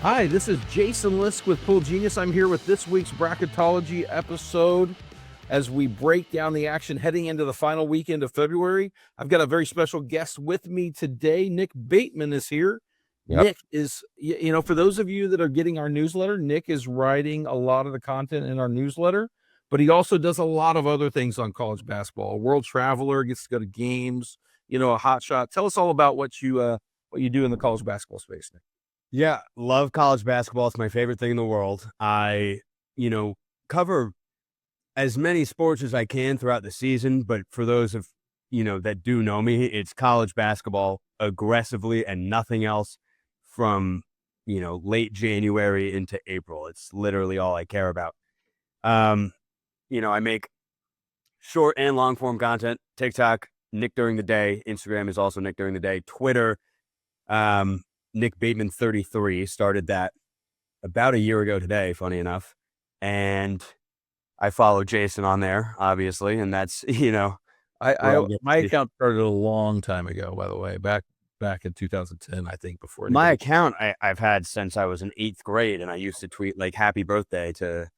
Hi, this is Jason Lisk with Pool Genius. I'm here with this week's Bracketology episode as we break down the action heading into the final weekend of February. I've got a very special guest with me today. Nick Bateman is here. Yep. Nick is, for those of you that are getting our newsletter, Nick is writing a lot of the content in our newsletter, but he also does a lot of other things on college basketball. A world traveler, gets to go to games, a hot shot. Tell us all about what you do in the college basketball space, Nick. Yeah, love college basketball. It's my favorite thing in the world. I, cover as many sports as I can throughout the season, but for those of, that do know me, it's college basketball aggressively and nothing else from, late January into April. It's literally all I care about. I make short and long form content. TikTok, Nick during the day. Instagram is also Nick during the day. Twitter, Nick Bateman 33, started that about a year ago today, funny enough. And I follow Jason on there, obviously. And that's, my account started a long time ago, by the way, back in 2010, I think, before my account I've had since I was in 8th grade, and I used to tweet like happy birthday to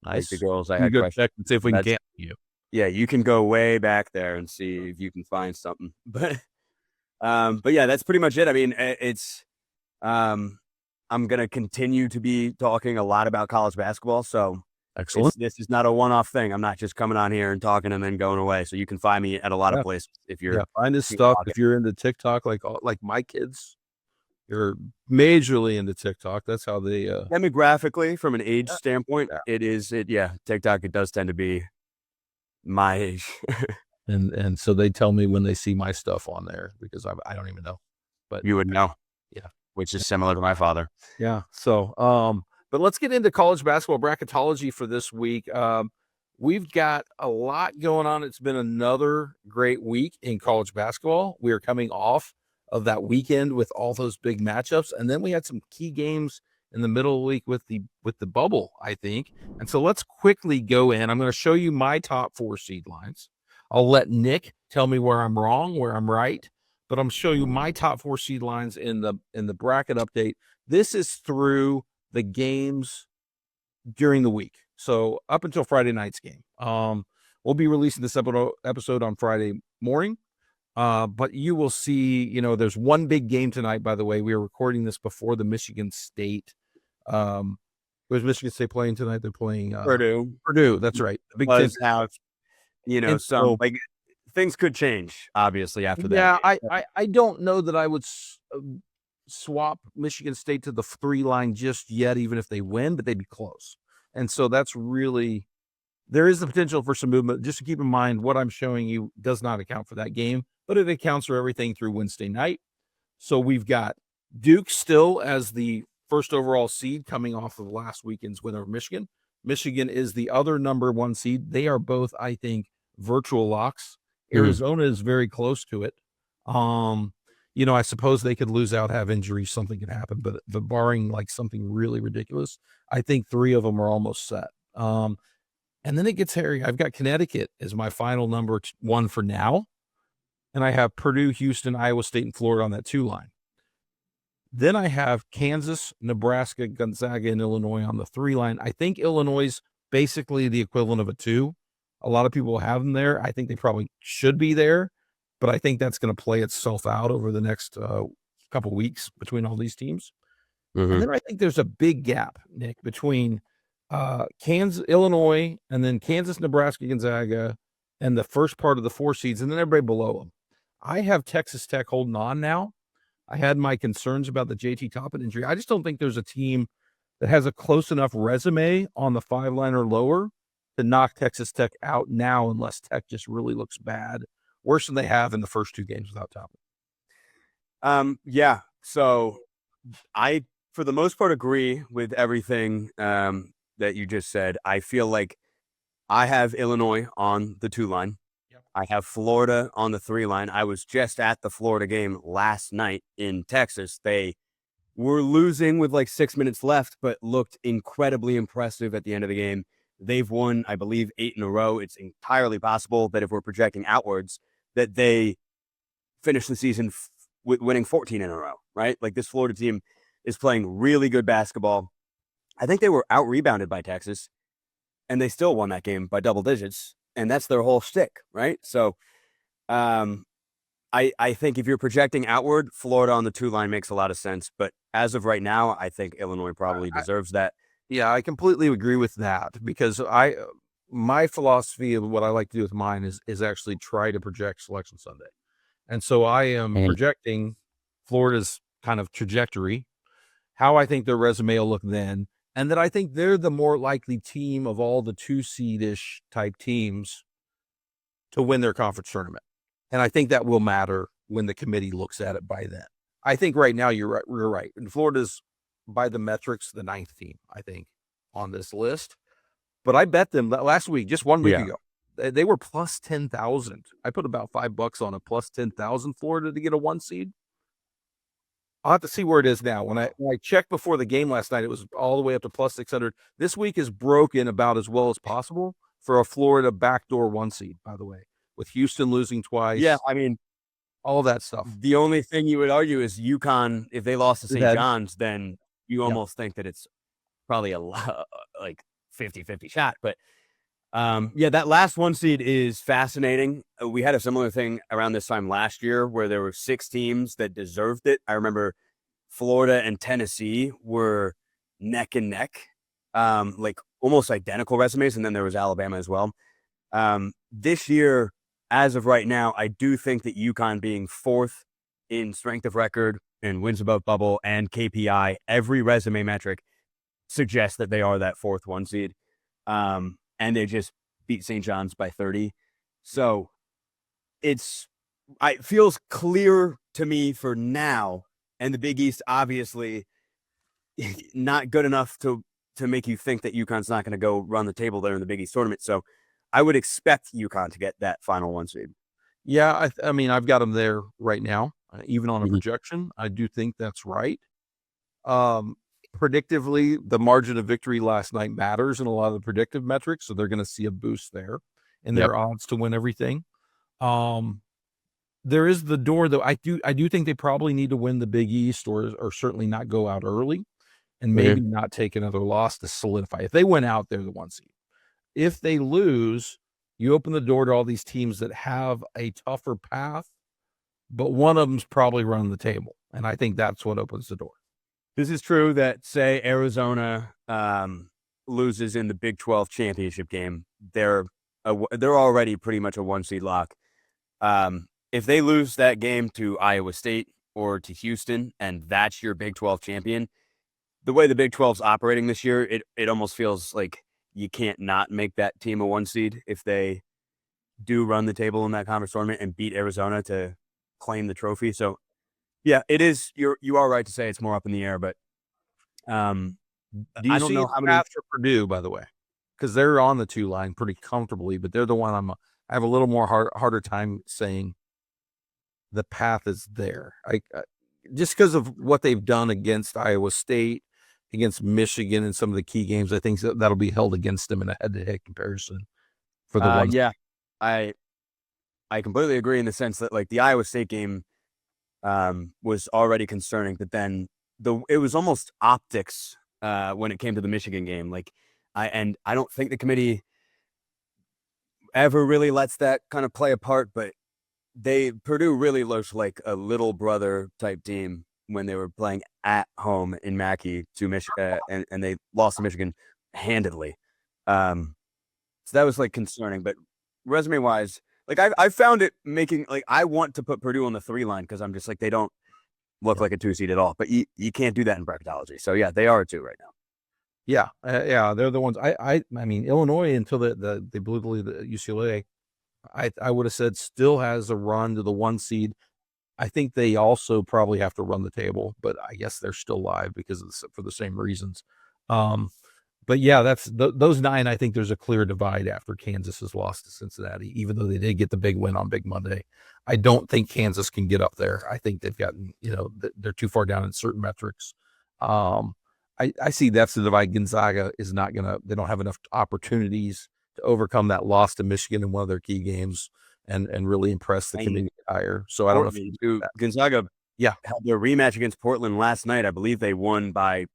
like the girls I had. Go check and see if we can get you. Yeah, you can go way back there and see if you can find something. But yeah, that's pretty much it. I mean, it's I'm going to continue to be talking a lot about college basketball. So excellent. This is not a one-off thing. I'm not just coming on here and talking and then going away. So you can find me at a lot of places if you're find his stuff. If you're into TikTok, like my kids, you're majorly into TikTok. That's how they demographically, from an age standpoint, TikTok, it does tend to be my age. and so they tell me when they see my stuff on there because I don't even know. But you would know. Yeah. Which is similar to my father. Yeah. So, but let's get into college basketball bracketology for this week. We've got a lot going on. It's been another great week in college basketball. We are coming off of that weekend with all those big matchups. And then we had some key games in the middle of the week with the bubble, I think. And so let's quickly go in. I'm going to show you my top 4 seed lines. I'll let Nick tell me where I'm wrong, where I'm right. But I'm showing you my top 4 seed lines in the bracket update. This is through the games during the week. So up until Friday night's game. We'll be releasing this episode on Friday morning. But you will see, there's one big game tonight, by the way. We are recording this before the Michigan State. Where's Michigan State playing tonight? They're playing Purdue. Purdue, that's right. The Big Ten. Things could change, obviously, after that. Yeah, I don't know that I would swap Michigan State to the 3 line just yet, even if they win, but they'd be close. And so that's really, there is the potential for some movement. Just to keep in mind, what I'm showing you does not account for that game, but it accounts for everything through Wednesday night. So we've got Duke still as the first overall seed coming off of last weekend's win over Michigan. Michigan is the other number 1 seed. They are both, I think, virtual locks. Arizona is very close to it. I suppose they could lose out, have injuries, something could happen, but barring like something really ridiculous, I think 3 of them are almost set. And then it gets hairy. I've got Connecticut as my final number 1 for now. And I have Purdue, Houston, Iowa State, and Florida on that 2 line. Then I have Kansas, Nebraska, Gonzaga, and Illinois on the 3 line. I think Illinois is basically the equivalent of a 2. A lot of people have them there. I think they probably should be there, but I think that's going to play itself out over the next couple weeks between all these teams. And then I think there's a big gap, Nick, between Kansas, Illinois, and then Kansas, Nebraska, Gonzaga, and the first part of the 4 seeds, and then everybody below them. I have Texas Tech holding on now. I had my concerns about the JT Toppin injury. I just don't think there's a team that has a close enough resume on the 5 line or lower to knock Texas Tech out now, unless Tech just really looks bad, worse than they have in the first 2 games without Toppin. Yeah. So I, for the most part, agree with everything that you just said. I feel like I have Illinois on the 2 line. Yep. I have Florida on the 3 line. I was just at the Florida game last night in Texas. They were losing with like 6 minutes left, but looked incredibly impressive at the end of the game. They've won, I believe, 8 in a row. It's entirely possible that if we're projecting outwards, that they finish the season winning 14 in a row, right? Like this Florida team, is playing really good basketball. I think they were out-rebounded by Texas, and they still won that game by double digits, and that's their whole shtick, right? So I think if you're projecting outward, Florida on the 2 line makes a lot of sense. But as of right now, I think Illinois probably deserves that. Yeah, I completely agree with that because my philosophy of what I like to do with mine is actually try to project Selection Sunday. And so I am projecting Florida's kind of trajectory, how I think their resume will look then, and that I think they're the more likely team of all the 2-seed-ish type teams to win their conference tournament. And I think that will matter when the committee looks at it by then. I think right now you're right. And Florida's, by the metrics, the 9th team, I think, on this list. But I bet them last week, just 1 week ago, they were plus 10,000. I put about $5 on a plus 10,000 Florida to get a 1 seed. I'll have to see where it is now. When I checked before the game last night, it was all the way up to plus 600. This week is broken about as well as possible for a Florida backdoor 1 seed, by the way, with Houston losing twice. Yeah, I mean, all that stuff. The only thing you would argue is UConn, if they lost to St. John's, then you almost think that it's probably a lot, like 50-50 shot. But that last 1 seed is fascinating. We had a similar thing around this time last year where there were 6 teams that deserved it. I remember Florida and Tennessee were neck and neck, like almost identical resumes. And then there was Alabama as well. This year, as of right now, I do think that UConn being 4th in strength of record and wins above bubble and KPI, every resume metric suggests that they are that 4th 1 seed. And they just beat St. John's by 30. So it feels clear to me for now. And the Big East, obviously, not good enough to make you think that UConn's not going to go run the table there in the Big East tournament. So I would expect UConn to get that final 1 seed. Yeah, I mean, I've got them there right now, even on a projection. I do think that's right. Predictively, the margin of victory last night matters in a lot of the predictive metrics, so they're going to see a boost there in their odds to win everything. There is the door, though. I do think they probably need to win the Big East or certainly not go out early and maybe not take another loss to solidify. If they win out, they're the 1 seed. If they lose, you open the door to all these teams that have a tougher path, but one of them's probably running the table. And I think that's what opens the door. This is true that, say, Arizona loses in the Big 12 championship game. They're already pretty much a 1 seed lock. If they lose that game to Iowa State or to Houston, and that's your Big 12 champion, the way the Big 12's operating this year, it almost feels like you can't not make that team a 1 seed if they do run the table in that conference tournament and beat Arizona to claim the trophy. So, yeah, it is. You are right to say it's more up in the air, but do you see know how many for Purdue, by the way, because they're on the 2 line pretty comfortably, but they're the one I have a little more harder time saying the path is there. I just because of what they've done against Iowa State, against Michigan in some of the key games, I think that'll be held against them in a head-to-head comparison for the ones. Yeah, I completely agree in the sense that like the Iowa State game was already concerning, but then it was almost optics when it came to the Michigan game. Like I don't think the committee ever really lets that kind of play a part, but Purdue really looked like a little brother type team when they were playing at home in Mackey to Michigan, and they lost to Michigan handedly. So that was like concerning, but resume wise, like I found it making like I want to put Purdue on the 3 line because I'm just like they don't look like a 2 seed at all. But you can't do that in bracketology. So yeah, they are a 2 right now. Yeah, they're the ones. I mean Illinois until they blew the UCLA. I would have said still has a run to the 1 seed. I think they also probably have to run the table, but I guess they're still live because for the same reasons. But yeah, that's those 9. I think there's a clear divide after Kansas has lost to Cincinnati, even though they did get the big win on Big Monday. I don't think Kansas can get up there. I think they've gotten, they're too far down in certain metrics. I see that's the divide. Gonzaga is not they don't have enough opportunities to overcome that loss to Michigan in one of their key games and really impress the community higher. So I don't know if Gonzaga Yeah. held their rematch against Portland last night. I believe they won by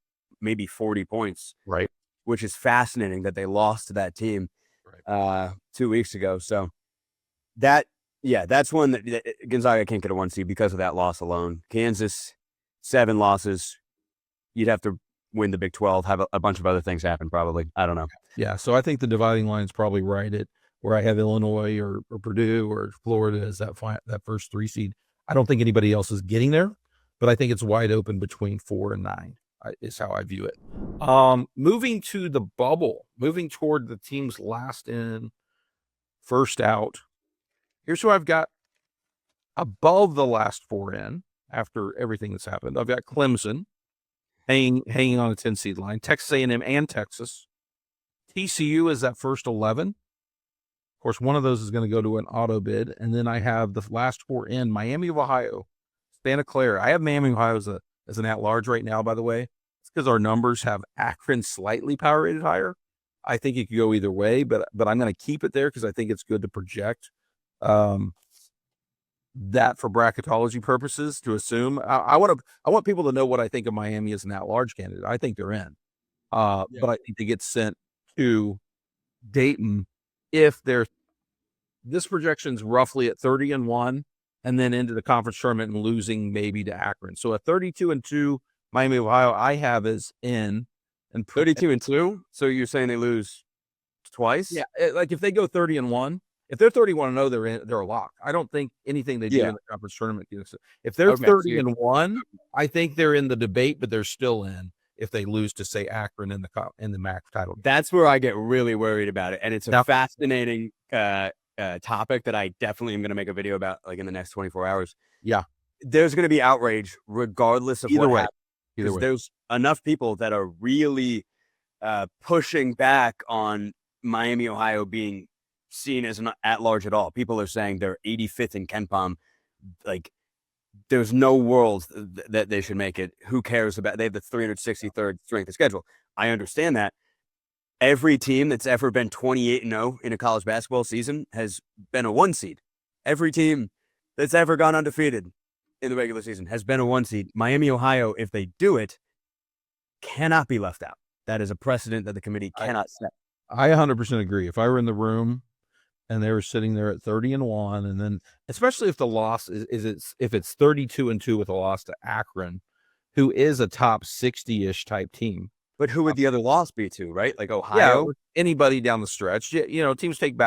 maybe 40 points, Right. which is fascinating that they lost to that team Right. 2 weeks ago. So that's one that Gonzaga can't get a 1 seed because of that loss alone. Kansas, 7 losses. You'd have to win the Big 12, have a bunch of other things happen probably. I don't know. Yeah. So I think the dividing line is probably right at where I have Illinois or Purdue or Florida as that first 3 seed. I don't think anybody else is getting there, but I think it's wide open between 4 and 9 is how I view it. Moving to the bubble, moving toward the teams last in, first out. Here's who I've got above the last 4 in after everything that's happened. I've got Clemson hanging on a 10 seed line, Texas A&M and Texas. TCU is that first 11. Of course, one of those is going to go to an auto bid. And then I have the last 4 in Miami of Ohio, Santa Clara. I have Miami of Ohio as an at-large right now, by the way. It's because our numbers have Akron slightly power rated higher. I think it could go either way, but I'm going to keep it there because I think it's good to project that for bracketology purposes to assume. I want people to know what I think of Miami as an at-large candidate. I think they're in. But I think they get sent to Dayton if this projection's roughly at 30-1 and then into the conference tournament and losing maybe to Akron. So a 32-2 Miami, Ohio, I have is in. And 32-2. So you're saying they lose twice? Yeah, like if they go 30-1, if they're 31-0, they're a lock. I don't think anything they do in the conference tournament. If they're 30-1, I think they're in the debate, but they're still in if they lose to say Akron in the MAC title. That's where I get really worried about it, and it's a fascinating topic that I definitely am going to make a video about, like in the next 24 hours. Yeah, there's going to be outrage regardless of either what way. happens. Either way, there's enough people that are really pushing back on Miami, Ohio being seen as an at-large at all. People are saying they're 85th in KenPom. Like, there's no world that they should make it. Who cares about? They have the 363rd strength of schedule. I understand that. Every team that's ever been 28-0 in a college basketball season has been a 1 seed. Every team that's ever gone undefeated in the regular season has been a 1 seed. Miami, Ohio, if they do it, cannot be left out. That is a precedent that the committee cannot set. I 100% agree. If I were in the room and they were sitting there at 30-1, and then especially if the loss if it's 32-2 with a loss to Akron, who is a top 60-ish type team. But who would the other loss be to, right? Like Ohio? Yeah, anybody down the stretch. Teams take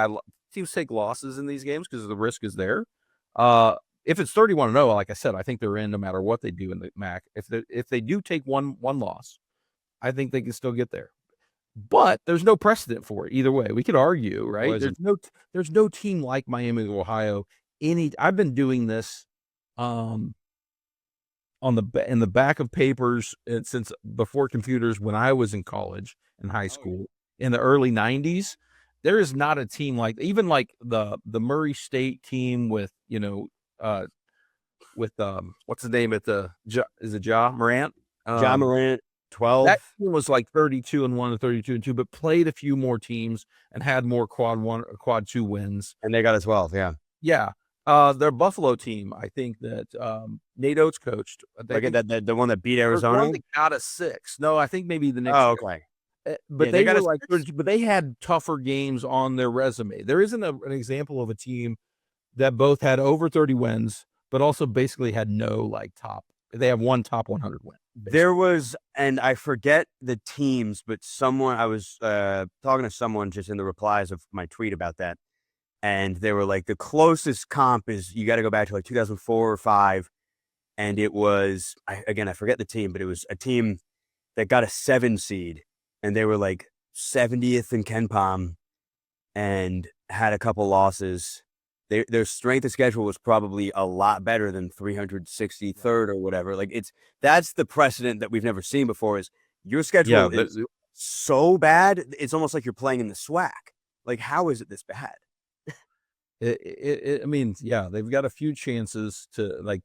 losses in these games because the risk is there. If it's 31-0, like I said, I think they're in no matter what they do in the MAC. If they do take one loss, I think they can still get there. But there's no precedent for it either way. We could argue, right? There's no team like Miami of Ohio. I've been doing this in the back of papers since before computers when I was in college and high school in the early 90s. There is not a team like even like the Murray State team with what's the name at is it Ja Morant? Ja Morant. 12. That team was like 32-1 and 32-2, but played a few more teams and had more quad 2 wins. And they got a 12, yeah. Yeah. Their Buffalo team, I think that Nate Oates coached. The one that beat Arizona? One that got a 6. No, I think maybe the next year. Okay. But they were but they had tougher games on their resume. There isn't an example of a team that both had over 30 wins, but also basically had no top. They have one top 100 win. Basically. There was, and I forget the teams, but I was talking to someone just in the replies of my tweet about that. And they were like, the closest comp is you got to go back to like 2004 or 5. And it was, I forget the team, but it was a team that got a 7 seed. And they were like 70th in KenPom and had a couple losses. Their strength of schedule was probably a lot better than 363rd or whatever. Like that's the precedent that we've never seen before. Is your schedule is so bad, it's almost like you're playing in the SWAC. Like, how is it this bad? I mean, yeah, they've got a few chances to, like,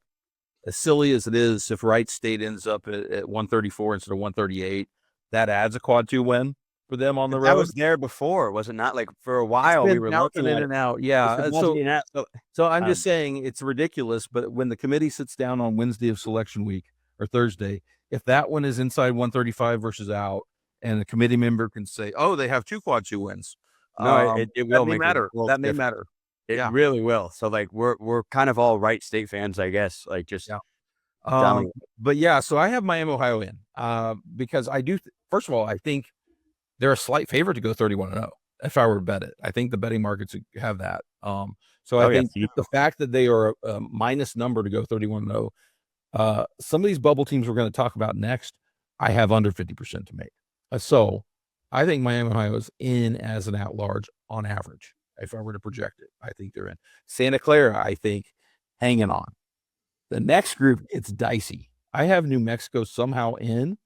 as silly as it is, if Wright State ends up at 134 instead of 138, that adds a quad 2 win. for them on the That road. was there before, was it not? Like for a It's while, we been were bouncing looking in at and out. it's Yeah. been bouncing in and out. So I'm just saying it's ridiculous. But when the committee sits down on Wednesday of selection week or Thursday, if that one is inside 135 versus out, and the committee member can say, "Oh, they have 2 quad 2 wins," No, it that will may make a matter. world That of may difference. matter. It Yeah. really will. So like we're kind of all right state fans, I guess. Like just Yeah. dominant. But yeah, so I have Miami, Ohio in because I do. First of all, I think they're a slight favorite to go 31-0. If I were to bet it, I think the betting markets have that. So I Oh yeah. think the fact that they are a minus number to go 31-0. Some of these bubble teams we're going to talk about next, I have under 50% to make. So I think Miami, Ohio is in as an at-large on average. If I were to project it, I think they're in. Santa Clara, I think, hanging on. The next group, it's dicey. I have New Mexico somehow in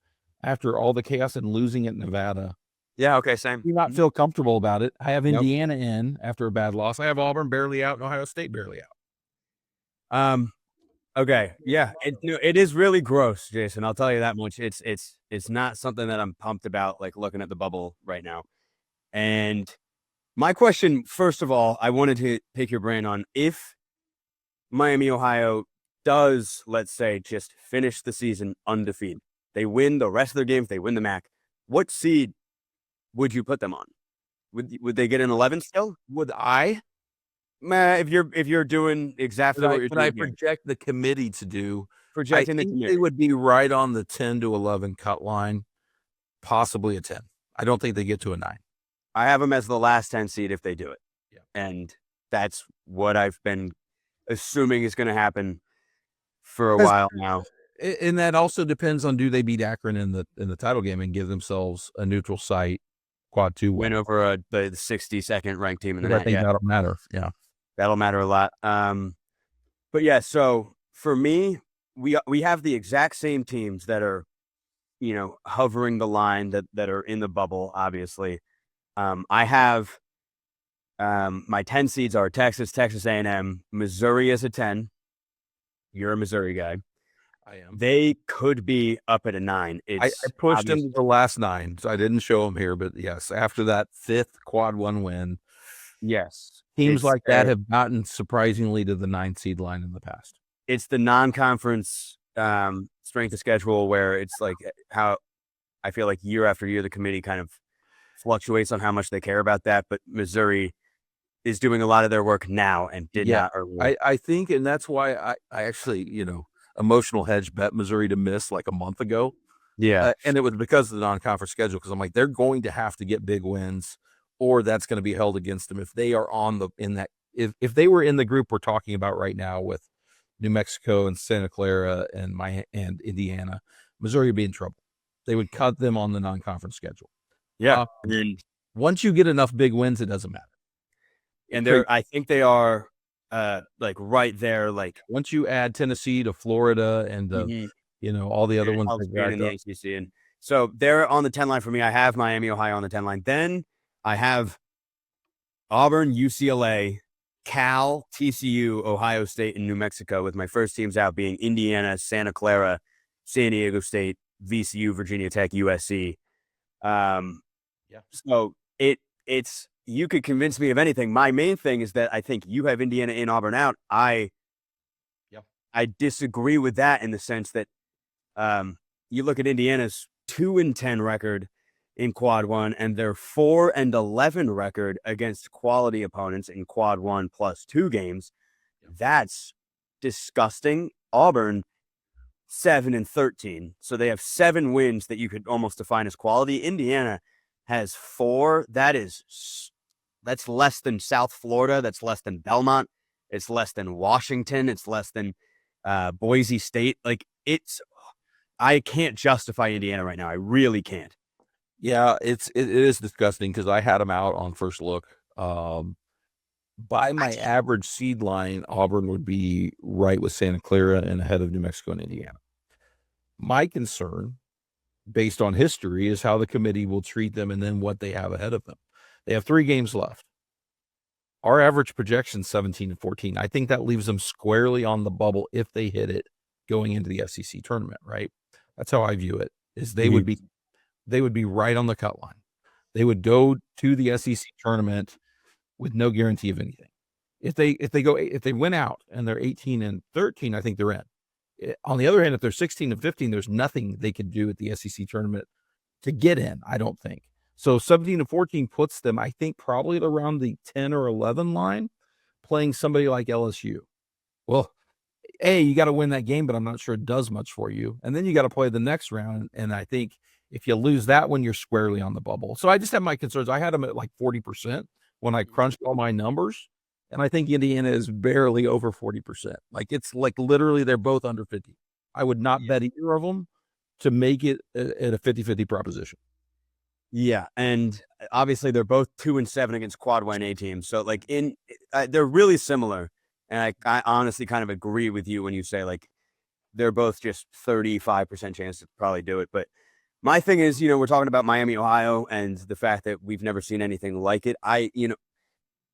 after all the chaos and losing at Nevada. Yeah. Okay. Same. Do not feel comfortable about it. I have Nope. Indiana in after a bad loss. I have Auburn barely out and Ohio State barely out. Okay. Yeah. It is really gross, Jason. I'll tell you that much. It's not something that I'm pumped about, like looking at the bubble right now. And my question, first of all, I wanted to pick your brain on if Miami, Ohio does, let's say, just finish the season undefeated. They win the rest of their games, they win the MAC. What seed would you put them on? Would they get an 11 still? Would I? If you're doing exactly what you're Would I doing here, project the committee to do? I projecting the think community. they would be right on the 10 to 11 cut line, possibly a 10. I don't think they get to a 9. I have them as the last 10 seed if they do it. Yeah. And that's what I've been assuming is going to happen for a while now. And that also depends on do they beat Akron in the title game and give themselves a neutral site quad 2 Win over the 62nd ranked team in the I NAC. think that'll matter. Yeah. That'll matter a lot. But yeah, so for me, we have the exact same teams that are, hovering the line that are in the bubble, obviously. I have my 10 seeds are Texas A&M, Missouri is a 10. You're a Missouri guy. I am. They could be up at a 9. I pushed them to the last 9, so I didn't show them here. But yes, after that 5th quad 1 win, yes, teams like that have gotten surprisingly to the 9 seed line in the past. It's the non-conference strength of schedule where it's like how I feel like year after year the committee kind of fluctuates on how much they care about that. But Missouri is doing a lot of their work now and did not earlier. I think, and that's why I actually, emotional hedge bet Missouri to miss like a month ago. Yeah. And it was because of the non-conference schedule, because I'm like, they're going to have to get big wins or that's going to be held against them if they are if they were in the group we're talking about right now with New Mexico and Santa Clara and Indiana, Missouri would be in trouble. They would cut them on the non-conference schedule. Yeah. Once you get enough big wins, it doesn't matter. And I think they are like right there. Like once you add Tennessee to Florida and all the other ones in the ACC, and so they're on the 10 line for me. I have Miami, Ohio on the 10 line. Then I have Auburn, UCLA, Cal, TCU, Ohio State, and New Mexico, with my first teams out being Indiana, Santa Clara, San Diego State, VCU, Virginia Tech, USC. So it's you could convince me of anything. My main thing is that I think you have Indiana in, Auburn out. I disagree with that in the sense that you look at Indiana's 2-10 record in quad 1 and their 4-11 record against quality opponents in quad 1 plus 2 games. That's disgusting. Auburn 7-13. So they have 7 wins that you could almost define as quality. Indiana has 4. That's less than South Florida. That's less than Belmont. It's less than Washington. It's less than Boise State. Like I can't justify Indiana right now. I really can't. Yeah, it is disgusting because I had them out on first look. By my average seed line, Auburn would be right with Santa Clara and ahead of New Mexico and Indiana. My concern, based on history, is how the committee will treat them and then what they have ahead of them. They have 3 games left. Our average projection 17-14. I think that leaves them squarely on the bubble if they hit it going into the SEC tournament, right? That's how I view it. Is they would be right on the cut line. They would go to the SEC tournament with no guarantee of anything. If they win out and they're 18-13, I think they're in. On the other hand, if they're 16-15, there's nothing they could do at the SEC tournament to get in, I don't think. So 17-14 puts them, I think, probably at around the 10 or 11 line, playing somebody like LSU. Well, you got to win that game, but I'm not sure it does much for you. And then you got to play the next round. And I think if you lose that one, you're squarely on the bubble. So I just have my concerns. I had them at like 40% when I crunched all my numbers. And I think Indiana is barely over 40%. Like it's like literally they're both under 50. I would not bet either of them to make it at a 50-50 proposition. Yeah, and obviously they're both 2-7 against quad 1A teams. So like they're really similar. And I honestly kind of agree with you when you say like they're both just 35% chance to probably do it. But my thing is, we're talking about Miami, Ohio, and the fact that we've never seen anything like it.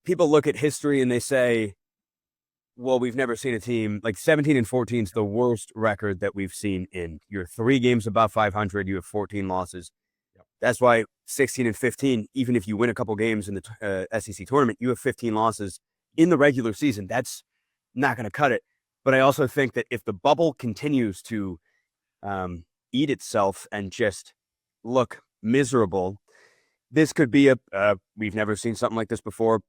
People look at history and they say, well, we've never seen a team like 17-14 is the worst record that we've seen in. You're 3 games above 500. You have 14 losses. Yep. That's why 16-15, even if you win a couple games in the SEC tournament, you have 15 losses in the regular season. That's not going to cut it. But I also think that if the bubble continues to eat itself and just look miserable, this could be we've never seen something like this before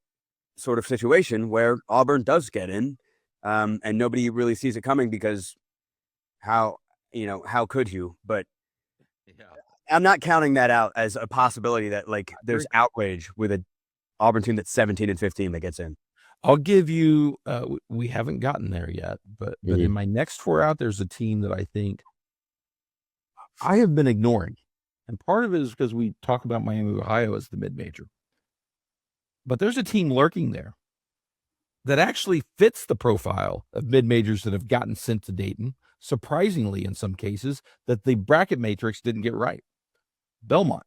sort of situation where Auburn does get in, and nobody really sees it coming because how could you? But I'm not counting that out as a possibility that like there's outrage with an Auburn team that's 17-15 that gets in. I'll give you, we haven't gotten there yet, but in my next 4 out, there's a team that I think I have been ignoring. And part of it is because we talk about Miami, Ohio as the mid-major. But there's a team lurking there that actually fits the profile of mid-majors that have gotten sent to Dayton, surprisingly in some cases, that the bracket matrix didn't get right. Belmont.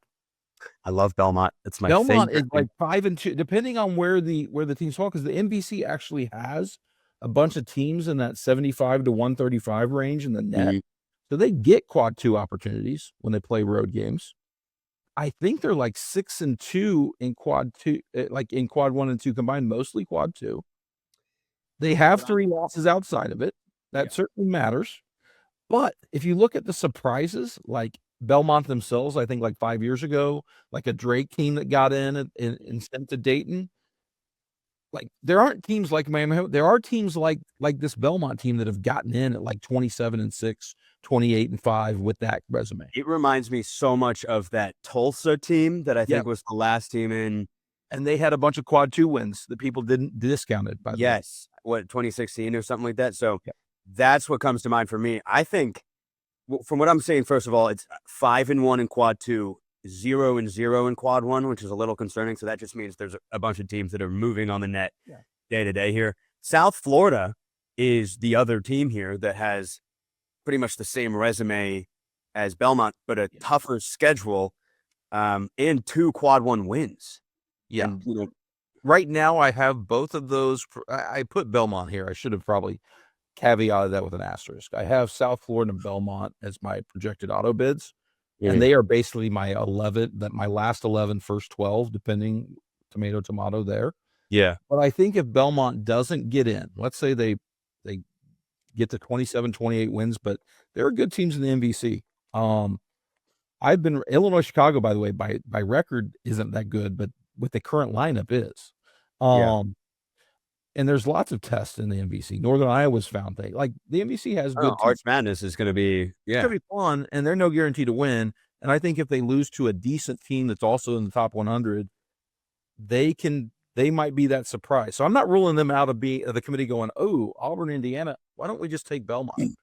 I love Belmont. It's my Belmont favorite. is like 5-2, depending on where the teams fall, because the NBC actually has a bunch of teams in that 75 to 135 range in the net. So they get quad 2 opportunities when they play road games. I think they're like 6-2 in quad 2, like in quad 1 and 2 combined, mostly quad 2. They have 3 losses outside of it. That certainly matters. But if you look at the surprises, like Belmont themselves, I think like 5 years ago, like a Drake team that got in and sent to Dayton. Like there aren't teams like Miami. There are teams like this Belmont team that have gotten in at like 27-6, 28-5 with that resume. It reminds me so much of that Tulsa team that I think was the last team in. And they had a bunch of quad 2 wins that people didn't discount it by the way. What, 2016 or something like that. So that's what comes to mind for me. I think from what I'm saying, first of all, it's 5-1 in quad 2, 0-0 in quad 1, which is a little concerning. So that just means there's a bunch of teams that are moving on the net day to day here. South Florida is the other team here that has pretty much the same resume as Belmont, but a tougher schedule, and 2 quad 1 wins. Yeah. And, right now I have both of those. I put Belmont here. I should have probably caveated that with an asterisk. I have South Florida and Belmont as my projected auto bids. And they are basically my 11, my last 11, first 12, depending, tomato there. Yeah. But I think if Belmont doesn't get in, let's say they get to 27, 28 wins, but there are good teams in the MVC. I've been Illinois, Chicago, by the way, by record isn't that good, but with the current lineup is. And there's lots of tests in the MVC. Northern Iowa's found things. Like the MVC has good teams. Arch Madness is going to be, It's going to be fun, and they're no guarantee to win. And I think if they lose to a decent team that's also in the top 100, they might be that surprise. So I'm not ruling them out of the committee going, oh, Auburn, Indiana, why don't we just take Belmont?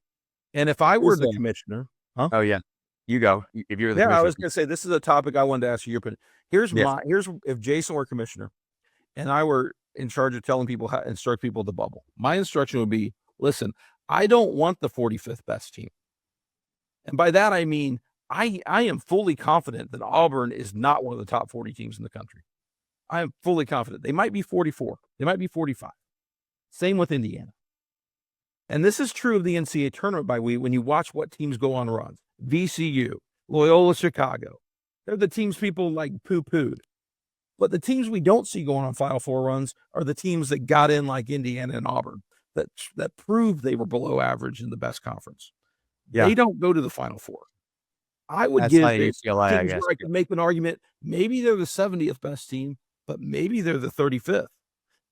And if I were the commissioner, Oh yeah, you go. If you're the commissioner. I was going to say this is a topic I wanted to ask you your opinion. Here's if Jason were commissioner, and I were in charge of telling people how to instruct people at the bubble, my instruction would be, listen, I don't want the 45th best team. And by that, I mean, I am fully confident that Auburn is not one of the top 40 teams in the country. I am fully confident. They might be 44. They might be 45. Same with Indiana. And this is true of the NCAA tournament when you watch what teams go on runs. VCU, Loyola Chicago, They're the teams people like poo-pooed. But the teams we don't see going on Final Four runs are the teams that got in, like Indiana and Auburn, that proved they were below average in the best conference. Yeah. They don't go to the Final Four. I would That's give like it UCLA, I teams guess. where I could make an argument. Maybe they're the 70th best team, but maybe they're the 35th.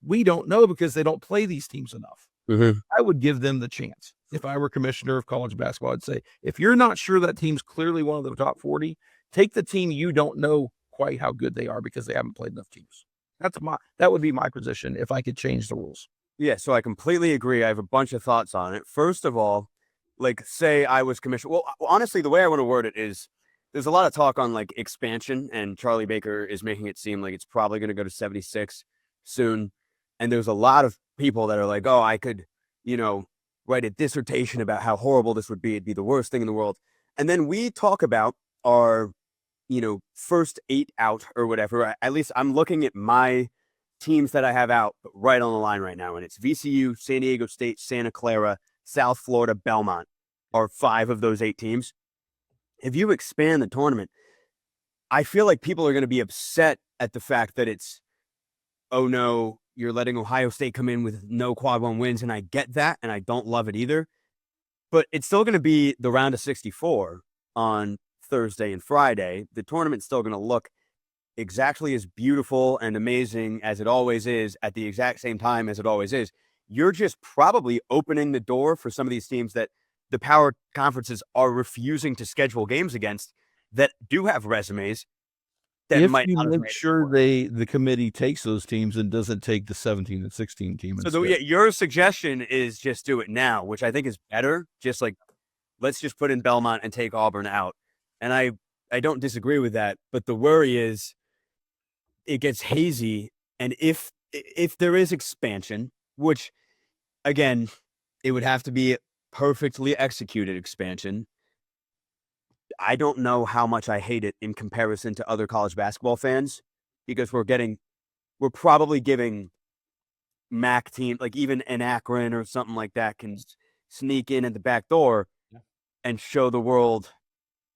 We don't know because they don't play these teams enough. Mhm. I would give them the chance. If I were commissioner of college basketball, I'd say, if you're not sure that team's clearly one of the top 40, take the team you don't know quite how good they are because they haven't played enough teams. That would be my position if I could change the rules. Yeah, so I completely agree. I have a bunch of thoughts on it. First of all, like, say I was commissioner. Well, honestly, the way I want to word it is there's a lot of talk on like expansion, and Charlie Baker is making it seem like it's probably going to go to 76 soon. And there's a lot of people that are like, oh, I could, write a dissertation about how horrible this would be. It'd be the worst thing in the world. And then we talk about our, first 8 out or whatever. At least I'm looking at my teams that I have out right on the line right now. And it's VCU, San Diego State, Santa Clara, South Florida, Belmont are 5 of those 8 teams. If you expand the tournament, I feel like people are going to be upset at the fact that it's, oh no, you're letting Ohio State come in with no quad 1 wins. And I get that. And I don't love it either. But it's still going to be the round of 64 on Thursday and Friday. The tournament's still going to look exactly as beautiful and amazing as it always is at the exact same time as it always is. You're just probably opening the door for some of these teams that the power conferences are refusing to schedule games against that do have resumes that If might you not have make made it sure before. the committee takes those teams and doesn't take the 17 and 16 team So instead. your suggestion is just do it now, which I think is better. Just like, let's just put in Belmont and take Auburn out. And I don't disagree with that. But the worry is it gets hazy. And if there is expansion, which again, it would have to be perfectly executed expansion. I don't know how much I hate it in comparison to other college basketball fans because we're probably giving MAC team, like even an Akron or something like that can sneak in at the back door and show the world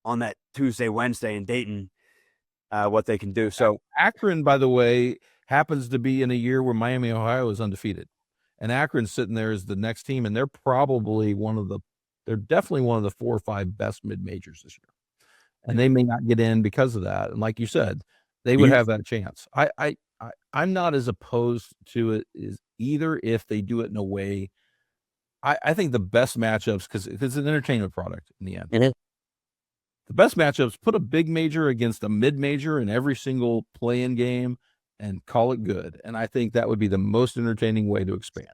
on that Tuesday, Wednesday in Dayton what they can do. So Akron, by the way, happens to be in a year where Miami, Ohio is undefeated. And Akron's sitting there as the next team, and they're definitely one of the 4 or 5 best mid-majors this year. And they may not get in because of that. And like you said, they would have that chance. I'm not as opposed to it as either if they do it in a way. I think the best matchups, because it's an entertainment product in the end. Mhm. The best matchups, put a big major against a mid-major in every single play-in game and call it good. And I think that would be the most entertaining way to expand.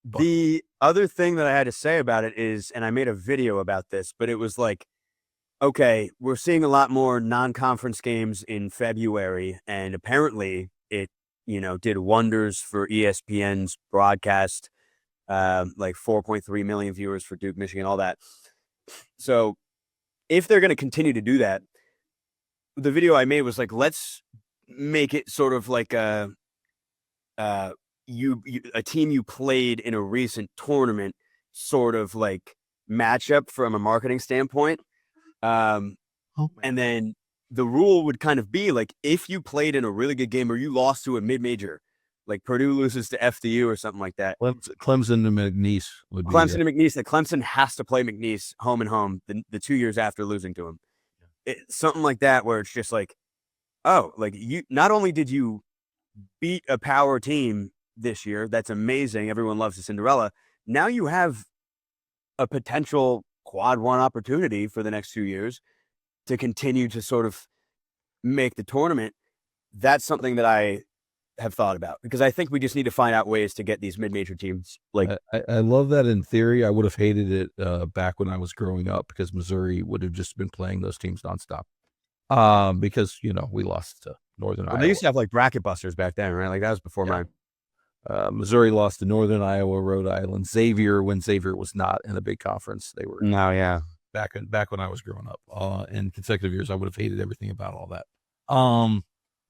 The other thing that I had to say about it is, and I made a video about this, but it was like, okay, we're seeing a lot more non-conference games in February, and apparently it, did wonders for ESPN's broadcast, like 4.3 million viewers for Duke, Michigan, all that. So if they're going to continue to do that, the video I made was like, let's make it sort of like a team you played in a recent tournament sort of like matchup from a marketing standpoint. And then the rule would kind of be like, if you played in a really good game or you lost to a mid-major, like Purdue loses to FDU or something like that. Clemson and McNeese would be Clemson and McNeese, that Clemson has to play McNeese home and home the 2 years after losing to him. Something like that, where it's just like, oh, like you, not only did you beat a power team this year, that's amazing. Everyone loves the Cinderella. Now you have a potential quad 1 opportunity for the next 2 years to continue to sort of make the tournament. That's something that I have thought about because I think we just need to find out ways to get these mid-major teams. Like, I love that in theory. I would have hated it back when I was growing up because Missouri would have just been playing those teams nonstop. Because we lost to Northern Iowa. They used to have like bracket busters back then, right? Like that was before mine. Missouri lost to Northern Iowa, Rhode Island, Xavier when Xavier was not in a big conference. They were back when I was growing up. In consecutive years, I would have hated everything about all that.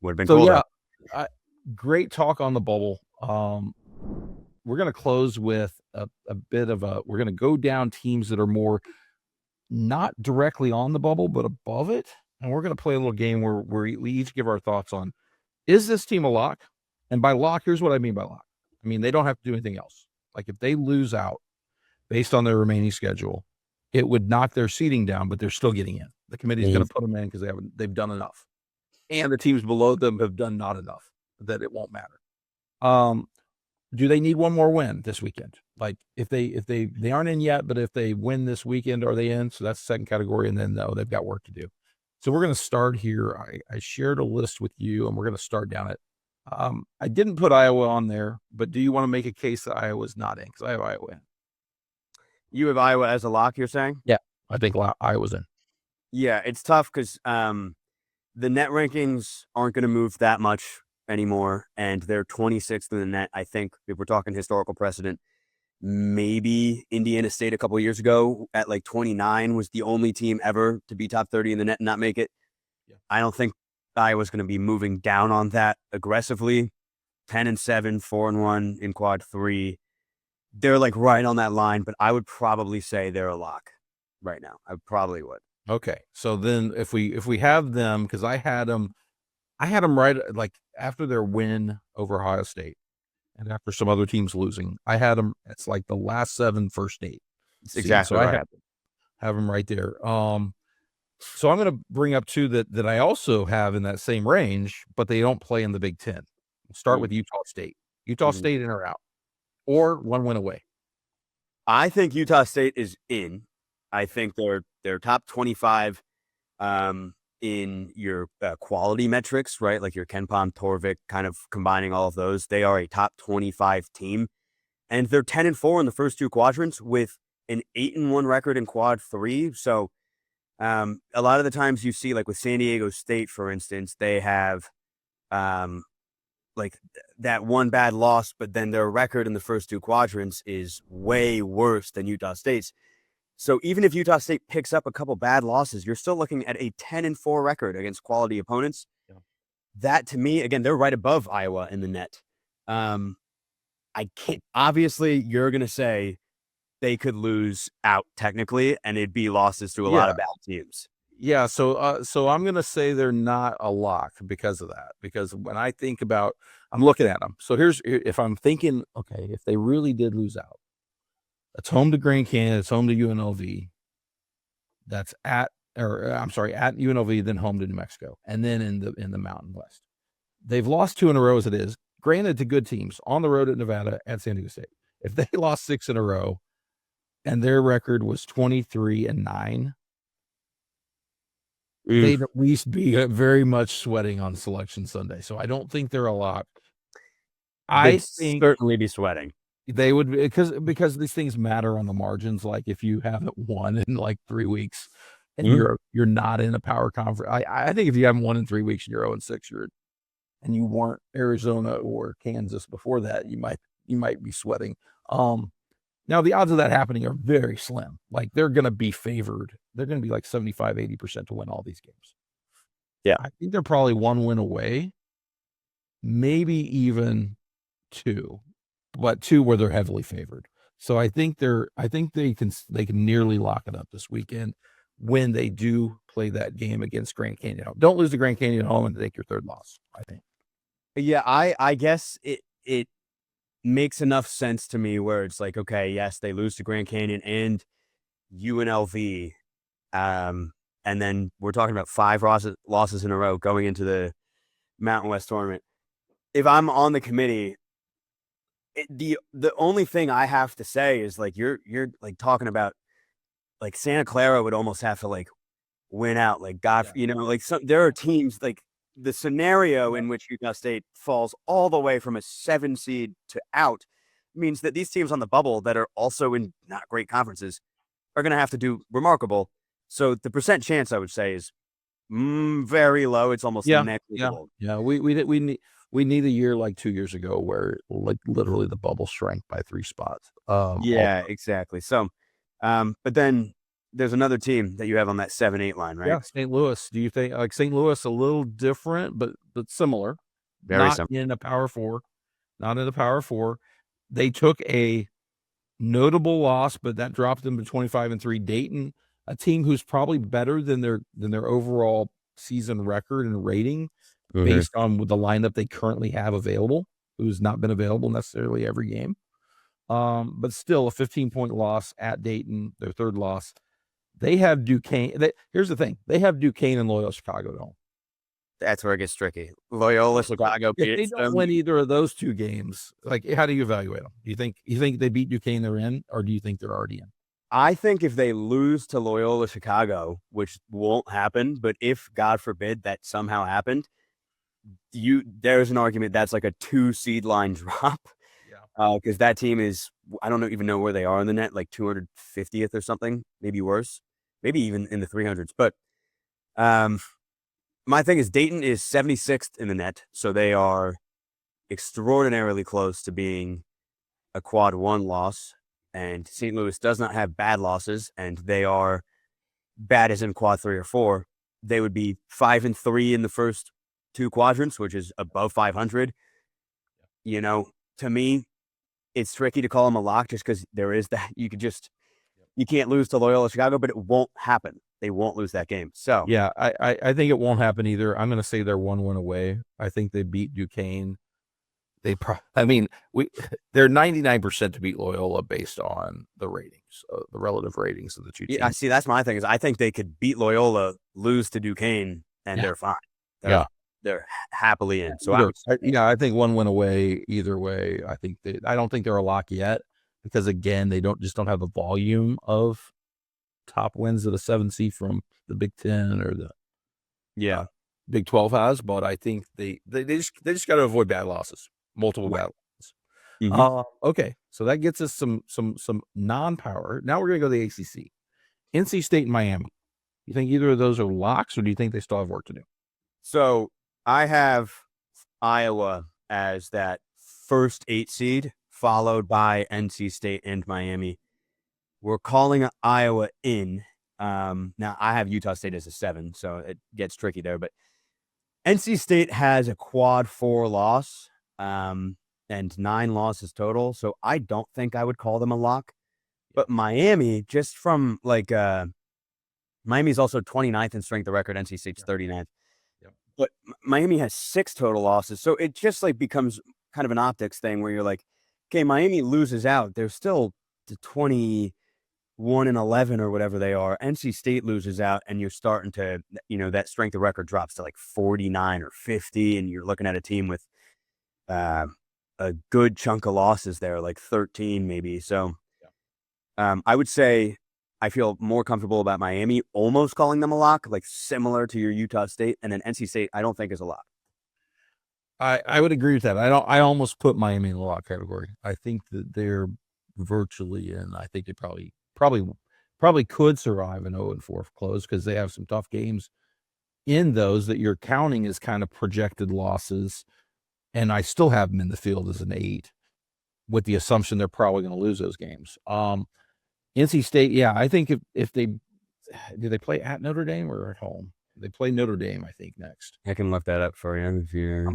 Would have been so cool. Yeah, great talk on the bubble. We're going to close with a bit of we're going to go down teams that are more not directly on the bubble, but above it. and we're going to play a little game where we each give our thoughts on, is this team a lock? And by lock, here's what I mean by lock. I mean, they don't have to do anything else. Like if they lose out based on their remaining schedule, it would knock their seeding down, but they're still getting in. The committee's going to put them in because they've done enough. And the teams below them have done not enough that it won't matter. Do they need one more win this weekend? Like if they aren't in yet, but if they win this weekend, are they in? So that's the second category. And then no, they've got work to do. So we're going to start here. I shared a list with you, and we're going to start down it. I didn't put Iowa on there, but do you want to make a case that Iowa's not in? Because I have Iowa in. You have Iowa as a lock, you're saying? Yeah, I think Iowa's in. Yeah, it's tough because the net rankings aren't going to move that much anymore, and they're 26th in the net. I think if we're talking historical precedent, maybe Indiana State a couple of years ago at like 29 was the only team ever to be top 30 in the net and not make it. Yeah. I don't think Iowa's going to be moving down on that aggressively. 10-7, 4-1 in quad 3. They're like right on that line, but I would probably say they're a lock right now. I probably would. Okay, so then if we have them, because I had them right like after their win over Ohio State, and after some other teams losing, I had them. It's like the last 7 first 8. Exactly. So I have them right there. So I'm going to bring up 2 that I also have in that same range, but they don't play in the Big Ten. We'll start with Utah State. Utah State in or out, or 1 win away. I think Utah State is in. I think they're top 25 in your quality metrics, right? Like your KenPom, Torvik, kind of combining all of those. They are a top 25 team, and they're 10-4 in the first 2 quadrants with an 8-1 record in quad 3. So a lot of the times you see, like with San Diego State, for instance, they have like that one bad loss, but then their record in the first 2 quadrants is way worse than Utah State's. So even if Utah State picks up a couple bad losses, you're still looking at a 10-4 record against quality opponents. Yeah. That to me, again, they're right above Iowa in the net. I can't, obviously you're going to say they could lose out technically, and it'd be losses to a lot of bad teams. Yeah. So I'm going to say they're not a lock because of that, because when I think about, I'm looking at them. So if I'm thinking, okay, if they really did lose out, it's home to Grand Canyon. It's home to UNLV. That's at UNLV, then home to New Mexico, and then in the Mountain West. They've lost 2 in a row as it is. Granted, to good teams on the road at Nevada, at San Diego State. If they lost 6 in a row, and their record was 23-9, they'd at least be very much sweating on Selection Sunday. So I don't think they're a lock. They'd certainly be sweating. They would, because these things matter on the margins. Like if you haven't won in like 3 weeks, and you're not in a power conference. I think if you haven't won in 3 weeks and you're 0-6, and you weren't Arizona or Kansas before that, you might be sweating. Now the odds of that happening are very slim. Like they're going to be favored. They're going to be like 75-80% to win all these games. Yeah, I think they're probably 1 win away, maybe even 2. But 2 where they're heavily favored. So I think they can nearly lock it up this weekend when they do play that game against Grand Canyon. Don't lose to Grand Canyon at home and take your 3rd loss, I think. Yeah, I guess it makes enough sense to me where it's like, okay, yes, they lose to Grand Canyon and UNLV. And then we're talking about 5 losses in a row going into the Mountain West tournament. If I'm on the committee, the only thing I have to say is like you're like talking about like Santa Clara would almost have to like win out, like God, like there are teams like the scenario in which Utah State falls all the way from a 7 seed to out means that these teams on the bubble that are also in not great conferences are going to have to do remarkable. So the percent chance I would say is very low. It's almost negligible. Yeah. We need a year like 2 years ago where like literally the bubble shrank by 3 spots. Exactly. So, but then there's another team that you have on that 7-8 line, right? Yeah, St. Louis. Do you think like St. Louis a little different, but similar? Very not similar. In a Power 4, not in the Power 4. They took a notable loss, but that dropped them to 25-3. Dayton, a team who's probably better than their overall season record and rating based on the lineup they currently have available, who's not been available necessarily every game. But still a 15-point loss at Dayton, their third loss. They have Duquesne. Here's the thing. They have Duquesne and Loyola Chicago at home. That's where it gets tricky. Loyola Chicago If they beats don't them. win either of those two games, like, how do you evaluate them? Do you think they beat Duquesne, they're in, or do you think they're already in? I think if they lose to Loyola Chicago, which won't happen, but if, God forbid, that somehow happened, there's an argument that's like a 2 seed line drop. Yeah. Because that team is, I don't even know where they are in the net, like 250th or something, maybe worse, maybe even in the 300s. But my thing is Dayton is 76th in the net, so they are extraordinarily close to being a quad 1 loss. And St. Louis does not have bad losses, and they are bad as in quad 3 or 4. They would be 5-3 in the first 2 quadrants, which is above 500. You know, to me, it's tricky to call them a lock just because there is that. You can't lose to Loyola Chicago, but it won't happen. They won't lose that game. So Yeah, I think it won't happen either. I'm going to say they're 1 win away. I think they beat Duquesne. They're 99% to beat Loyola based on the ratings, the relative ratings of the two teams. Yeah, see, that's my thing is I think they could beat Loyola, lose to Duquesne, and they're fine. They're happily in. So I think 1 win away either way. I don't think they're a lock yet because again they don't have the volume of top wins that a 7 seed from the Big Ten or the Big 12 has. But I think they just got to avoid bad losses, multiple bad losses. Okay, so that gets us some non-power. Now we're gonna go to the ACC. NC State and Miami. You think either of those are locks, or do you think they still have work to do? So I have Iowa as that first 8 seed, followed by NC State and Miami. We're calling Iowa in. Now, I have Utah State as a 7, so it gets tricky there. But NC State has a quad 4 loss and 9 losses total, so I don't think I would call them a lock. But Miami, just from like Miami's also 29th in strength of record. NC State's 39th. But Miami has 6 total losses. So it just like becomes kind of an optics thing where you're like, okay, Miami loses out. They're still to 21-11 or whatever they are. NC State loses out and you're starting to, that strength of record drops to like 49 or 50. And you're looking at a team with a good chunk of losses there, like 13 maybe. So I would say I feel more comfortable about Miami almost calling them a lock, like similar to your Utah State, and then NC State I don't think is a lock. I would agree with that. I almost put Miami in the lock category. I think that they're virtually in. I think they probably could survive an 0-4 close because they have some tough games in those that you're counting as kind of projected losses, and I still have them in the field as an 8 with the assumption they're probably going to lose those games. NC State, I think if they do they play at Notre Dame or at home? They play Notre Dame, I think, next. I can look that up for you. I'm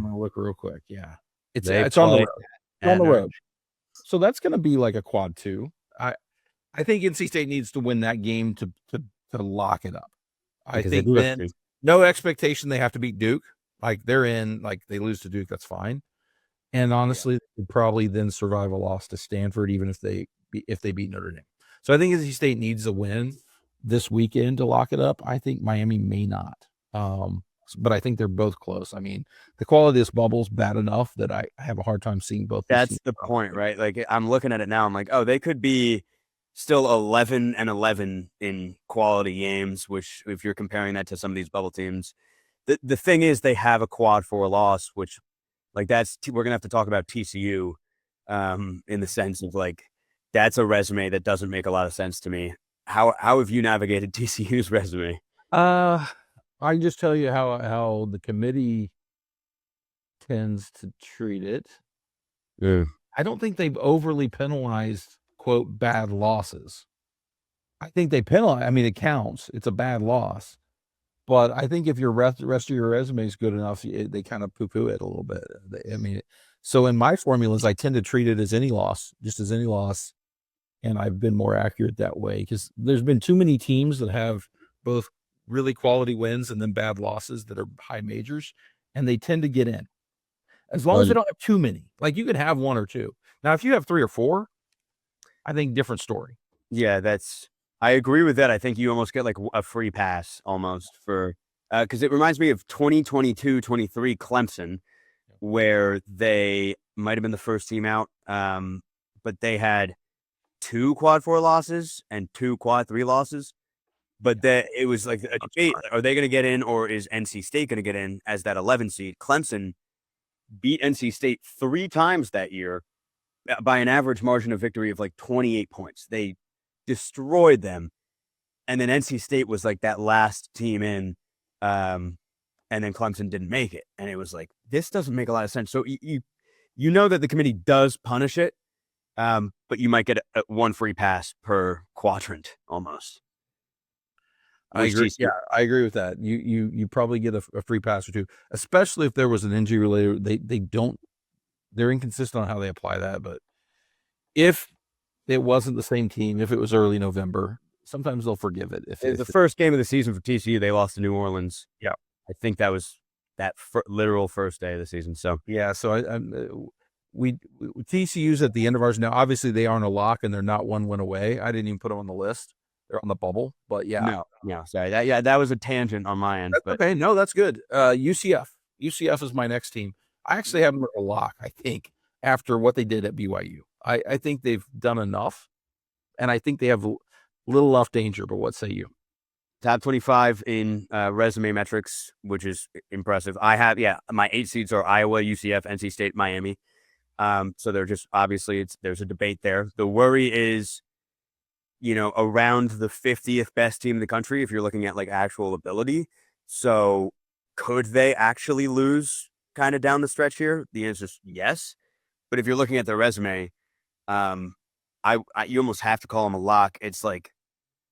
gonna look real quick. Yeah, it's on the road. It's on the road. So that's gonna be like a quad 2. I think NC State needs to win that game to lock it up. I think then no expectation they have to beat Duke. Like they're in. Like they lose to Duke, that's fine. And honestly, they could probably then survive a loss to Stanford, even if they beat Notre Dame. So I think NC State needs a win this weekend to lock it up. I think Miami may not. But I think they're both close. I mean, the quality of this bubble is bad enough that I have a hard time seeing both. That's the point, right? Like I'm looking at it now. I'm like, oh, they could be still 11-11 in quality games, which if you're comparing that to some of these bubble teams, the thing is they have a quad 4 loss, which like we're going to have to talk about TCU in the sense of like, that's a resume that doesn't make a lot of sense to me. How have you navigated TCU's resume? I can just tell you how the committee tends to treat it. I don't think they've overly penalized, quote, bad losses. I think they penalize. I mean, it counts. It's a bad loss. But I think if your rest of your resume is good enough, they kind of poo-poo it a little bit. So in my formulas, I tend to treat it as any loss, just as any loss. And I've been more accurate that way because there's been too many teams that have both really quality wins and then bad losses that are high majors, and they tend to get in. As long as they don't have too many. Like, you could have 1 or 2. Now, if you have 3 or 4, I think different story. Yeah, I agree with that. I think you almost get like a free pass almost for, because it reminds me of 2022-23 Clemson, where they might have been the first team out, but they had 2 quad 4 losses and 2 quad 3 losses. But it was like a debate: are they going to get in, or is NC State going to get in as that 11 seed? Clemson beat NC State 3 times that year by an average margin of victory of like 28 points. They destroyed them. And then NC State was like that last team in, and then Clemson didn't make it. And it was like, this doesn't make a lot of sense. So you know that the committee does punish it, but you might get 1 free pass per quadrant almost. I agree. Yeah, I agree with that. You probably get a free pass or 2, especially if there was an injury related. They're inconsistent on how they apply that, but if it wasn't the same team, if it was early November, sometimes they'll forgive it. If the first game of the season for TCU, they lost to New Orleans. Yeah, I think that was that literal first day of the season. So yeah, so we TCU's at the end of ours now. Obviously, they aren't a lock and they're not 1 win away. I didn't even put them on the list. They're on the bubble, but yeah, no, sorry, that was a tangent on my end. That's okay. No, that's good. UCF is my next team. I actually have them at a lock. I think after what they did at BYU, I think they've done enough, and I think they have little left danger. But what say you? Top 25 in resume metrics, which is impressive. I have, my 8 seeds are Iowa, UCF, NC State, Miami. So they're just, obviously, there's a debate there. The worry is, around the 50th best team in the country, if you're looking at like actual ability. So could they actually lose kind of down the stretch here? The answer is yes. But if you're looking at their resume, you almost have to call them a lock. It's like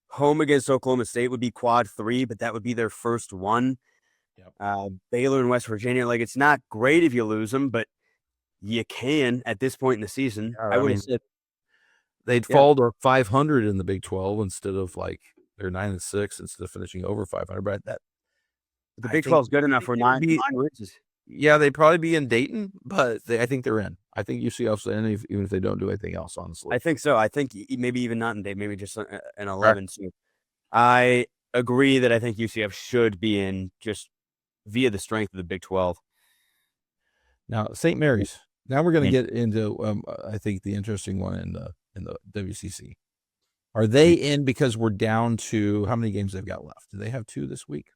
home against Oklahoma State would be quad 3, but that would be their first one. Yep. Baylor and West Virginia, like, it's not great if you lose them, but you can at this point in the season. I would have said they'd fall to 500 in the Big 12 instead of like they're 9-6 instead of finishing over 500. But the Big 12 is good enough for 9 wins. Yeah, they'd probably be in Dayton, but I think they're in. I think UCF's in, even if they don't do anything else, honestly. I think so. I think maybe even not in Dayton, maybe just an 11. So I agree that I think UCF should be in just via the strength of the Big 12. Now, St. Mary's. Now we're going to get into, I think, the interesting one in the WCC. Are they in because we're down to how many games they've got left? Do they have 2 this week?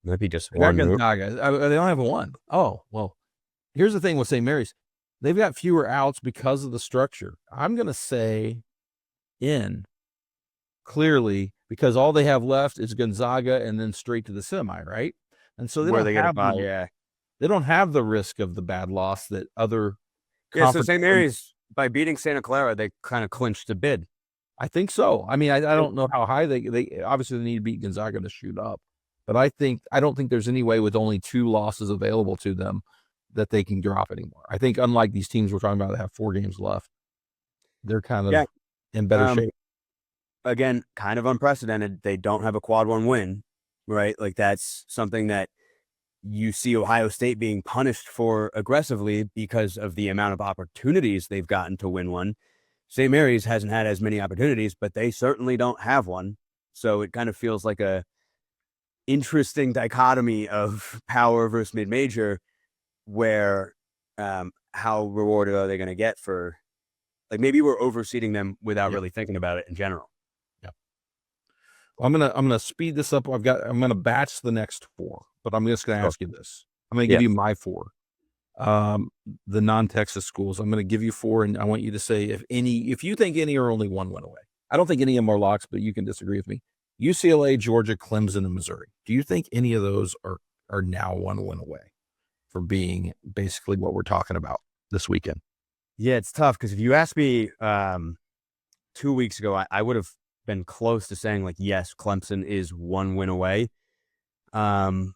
Might be just one. Gonzaga. They don't have 1. Oh, well, here's the thing with St. Mary's. They've got fewer outs because of the structure. I'm going to say in clearly because all they have left is Gonzaga and then straight to the semi, right? And so they don't have the risk of the bad loss that other so St. Mary's, by beating Santa Clara, they kind of clinched a bid. I think so. I mean, I don't know how high they obviously they need to beat Gonzaga to shoot up. But I don't think there's any way with only 2 losses available to them that they can drop anymore. I think unlike these teams we're talking about that have 4 games left, they're kind of in better shape. Again, kind of unprecedented. They don't have a quad 1 win, right? Like, that's something that you see Ohio State being punished for aggressively because of the amount of opportunities they've gotten to win one. St. Mary's hasn't had as many opportunities, but they certainly don't have one. So it kind of feels like a interesting dichotomy of power versus mid-major, where how rewarded are they going to get for, like, maybe we're overseeding them without really thinking about it in general. Yeah. Well, I'm gonna speed this up. I'm gonna batch the next 4, but I'm just gonna ask you this. I'm gonna give you my 4. The non-Texas schools. I'm gonna give you 4, and I want you to say if you think any are only 1 win away. I don't think any of them are locks, but you can disagree with me. UCLA, Georgia, Clemson, and Missouri. Do you think any of those are now 1 win away from being basically what we're talking about this weekend? Yeah, it's tough because if you asked me 2 weeks ago, I would have been close to saying, like, yes, Clemson is 1 win away. And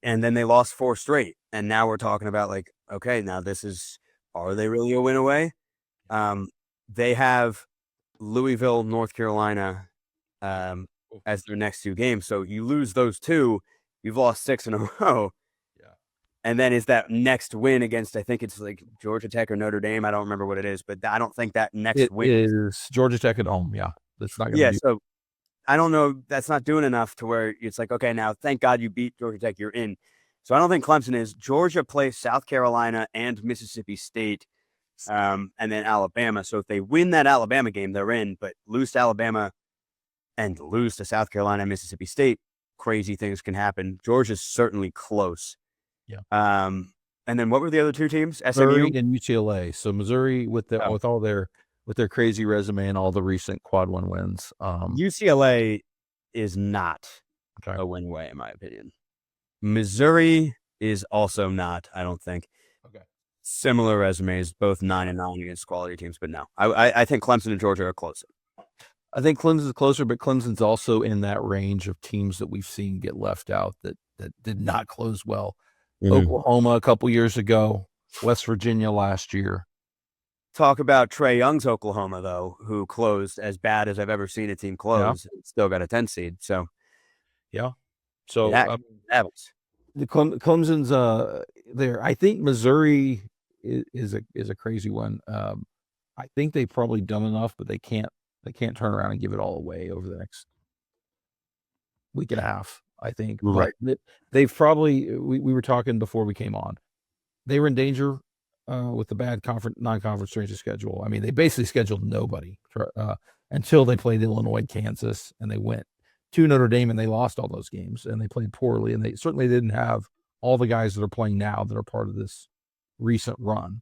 then they lost 4 straight. And now we're talking about, like, okay, now are they really a win away? They have Louisville, North Carolina. as their next 2 games. So you lose those 2, you've lost 6 in a row. Yeah. And then is that next win against, I think it's like Georgia Tech or Notre Dame. I don't remember what it is, but I don't think that next It win is Georgia Tech at home. Yeah. That's not going to Yeah, do. so I don't know. That's not doing enough to where it's like, okay, now thank God you beat Georgia Tech, you're in. So I don't think Clemson is. Georgia plays South Carolina and Mississippi State, and then Alabama. So if they win that Alabama game, they're in. But lose to Alabama and lose to South Carolina and Mississippi State, crazy things can happen. Georgia's certainly close. Yeah. And then what were the other 2 teams? Missouri SMU and UCLA. So Missouri with all their crazy resume and all the recent quad 1 wins. UCLA is not Okay. a win away, in my opinion. Missouri is also not, I don't think. Okay. Similar resumes, both 9-9 against quality teams, but no. I think Clemson and Georgia are closer. I think Clemson's closer, but Clemson's also in that range of teams that we've seen get left out that did not close well. Oklahoma a couple years ago, West Virginia last year. Talk about Trae Young's Oklahoma, though, who closed as bad as I've ever seen a team close. Yeah. Still got a 10 seed. So, yeah. So happens. The Clemson's there. I think Missouri is a crazy one. I think they've probably done enough, but they can't turn around and give it all away over the next week and a half. I think. Right. But they've probably. We were talking before we came on. They were in danger with the bad non-conference strength of schedule. I mean, they basically scheduled nobody until they played Illinois, Kansas, and they went to Notre Dame and they lost all those games and they played poorly. And they certainly didn't have all the guys that are playing now that are part of this recent run.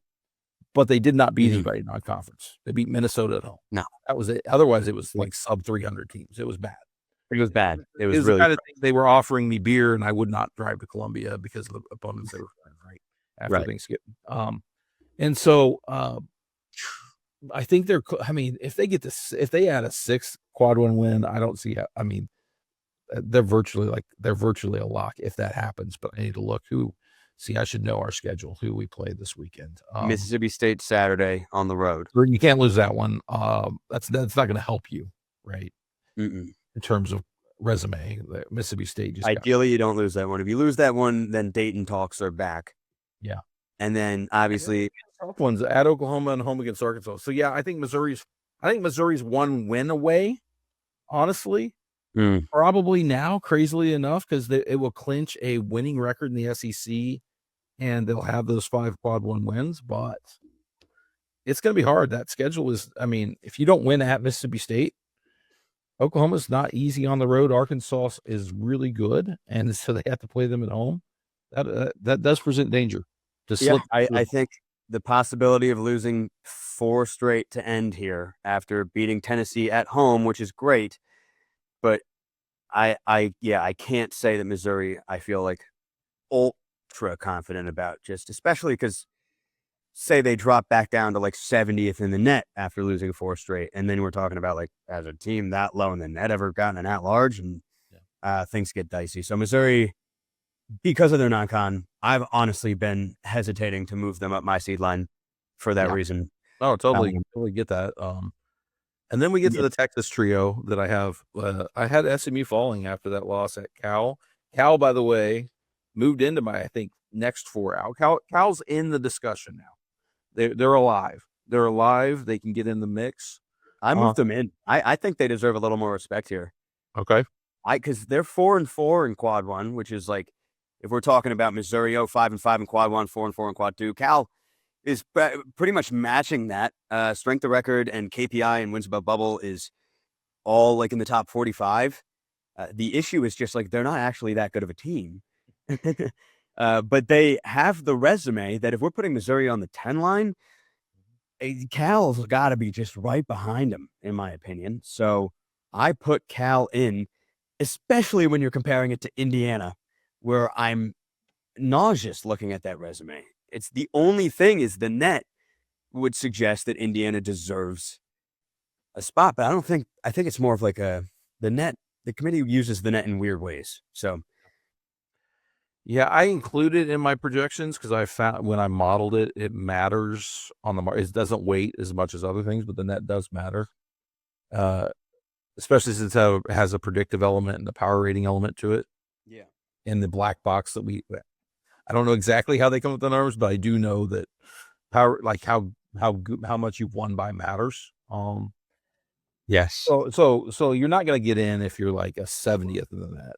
But they did not beat anybody in non-conference. They beat Minnesota at home. No, that was it. Otherwise, it was like sub 300 teams. It was bad. It was bad. It was really the kind of thing. They were offering me beer, and I would not drive to Columbia because of the opponents they were playing right after Thanksgiving. And so I think they're. I mean, if they add a 6th quad 1 win, I don't see. I mean, they're virtually a lock if that happens. But I need to look who. See, I should know our schedule. Who we play this weekend? Mississippi State Saturday on the road. You can't lose that one. That's not going to help you, right? In terms of resume, Mississippi State ideally you don't lose that one. If you lose that one, then Dayton talks are back. Yeah, and then obviously tough ones at Oklahoma and home against Arkansas. So yeah, I think Missouri's 1 win away. Honestly, probably now, crazily enough, because it will clinch a winning record in the SEC, and they'll have those 5 quad 1 wins. But it's going to be hard. That schedule is. I mean, if you don't win at Mississippi State, Oklahoma's not easy on the road. Arkansas is really good, and so they have to play them at home. That does present danger to slip. I think the possibility of losing 4 straight to end here after beating Tennessee at home, which is great, but I can't say that Missouri I feel like ultra confident about, just especially because say they drop back down to like 70th in the net after losing 4 straight. And then we're talking about like as a team that low in the net ever gotten an at-large, and things get dicey. So Missouri, because of their non-con, I've honestly been hesitating to move them up my seed line for that reason. Oh, totally get that. And then we get to the Texas trio that I have. I had SMU falling after that loss at Cal. Cal, by the way, moved into my, I think, next 4 out. Cal's in the discussion now. They're alive. They're alive. They can get in the mix. I moved them in. I think they deserve a little more respect here. Okay. Because they're 4-4 in quad 1, which is like, if we're talking about Missouri, 5-5 in quad 1, 4-4 in quad 2, Cal is pretty much matching that. Strength of record and KPI and wins above bubble is all like in the top 45. The issue is just like, they're not actually that good of a team. But they have the resume that if we're putting Missouri on the 10 line, Cal's got to be just right behind them, in my opinion. So I put Cal in, especially when you're comparing it to Indiana, where I'm nauseous looking at that resume. It's the only thing is the net would suggest that Indiana deserves a spot, but I think it's more of like the net. The committee uses the net in weird ways. So yeah, I included in my projections because I found when I modeled it, it matters on the market. It doesn't weight as much as other things, but the net does matter. especially since it has a predictive element and the power rating element to it. Yeah. And the black box that I don't know exactly how they come up with the numbers, but I do know that power, like how much you've won by matters. Yes. So you're not going to get in if you're like a 70th in the net.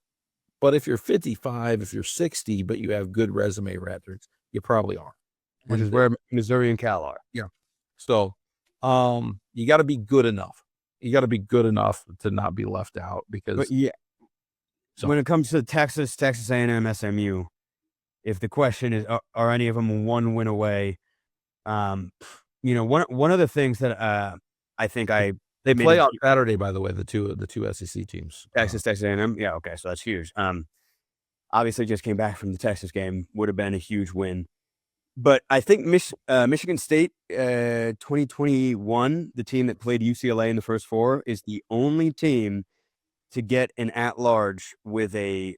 But if you're 55, if you're 60, but you have good resume records, you probably are. Which is where Missouri and Cal are. Yeah. So you got to be good enough. You got to be good enough to not be left out because But yeah, so, when it comes to Texas A&M, SMU, if the question is, are any of them one win away? One of the things that I think they play on Saturday, by the way, the two SEC teams. Texas A&M. Yeah, okay, so that's huge. Obviously just came back from the Texas game, would have been a huge win. But I think Michigan State 2021, the team that played UCLA in the first four, is the only team to get an at-large with a